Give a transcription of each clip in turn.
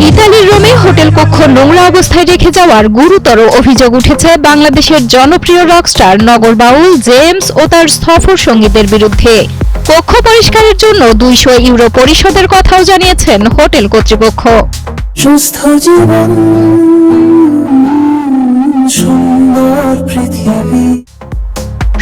ইতালির রোমে হোটেল কক্ষ নোংরা অবস্থায় রেখে যাওয়ার গুরুতর অভিযোগ উঠেছে বাংলাদেশের জনপ্রিয় রকস্টার নগর বাউল জেমস ও তার সফর সঙ্গীদের বিরুদ্ধে। কক্ষ পরিষ্কারের জন্য 200 ইউরো পরিশোধের কথাও জানিয়েছেন হোটেল কর্তৃপক্ষ। সুস্থ জীবন, সুন্দর পৃথিবী।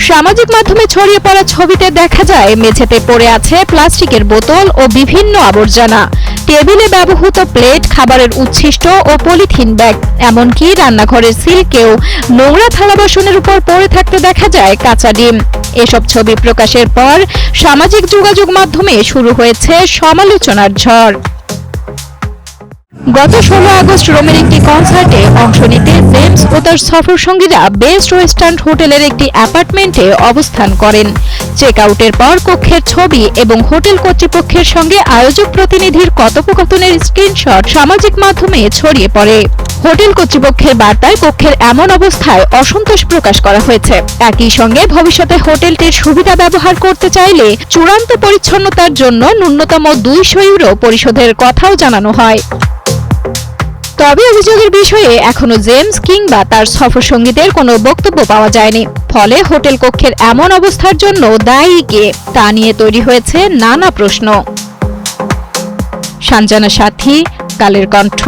সামাজিক মাধ্যমে ছড়িয়ে পড়া ছবিতে দেখা যায় মেঝেতে পড়ে আছে প্লাস্টিকের বোতল ও বিভিন্ন আবর্জনা, টেবিলে ব্যবহৃত প্লেট, খাবারের উচ্ছিষ্ট ও পলিথিন ব্যাগ, এমনকি রান্নাঘরের সিলকেও নোংরা থালা বাসনের উপর পড়ে থাকতে দেখা যায় কাঁচা ডিম। এসব ছবি প্রকাশের পর সামাজিক যোগাযোগ মাধ্যমে শুরু হয়েছে সমালোচনার ঝড়। গত 16 আগস্ট রোমের একটি কনসার্টে অংশ নিতে জেমস ও তার সফর সঙ্গীরা বেস্ট ওয়েস্টার্ন হোটেলের একটি অ্যাপার্টমেন্টে অবস্থান করেন। চেক আউটের পর কক্ষের ছবি এবং হোটেল কর্তৃপক্ষের সঙ্গে আয়োজক প্রতিনিধির কথোপকথনের স্ক্রিনশট সামাজিক মাধ্যমে ছড়িয়ে পড়ে। হোটেল কর্তৃপক্ষের বার্তায় কক্ষের এমন অবস্থায় অসন্তোষ প্রকাশ করা হয়েছে। একই সঙ্গে ভবিষ্যতে হোটেলটির সুবিধা ব্যবহার করতে চাইলে চূড়ান্ত পরিচ্ছন্নতার জন্য ন্যূনতম 200 ইউরো পরিশোধের কথাও জানানো হয়। তবে অভিযোগের বিষয়ে এখনো জেমস কিংবা তার সফরসঙ্গীদের কোনো বক্তব্য পাওয়া যায়নি। ফলে হোটেল কক্ষের এমন অবস্থার জন্য দায়ী কে তা নিয়ে তৈরি হয়েছে নানা প্রশ্ন। সানজানা সাথী, কালের কণ্ঠ।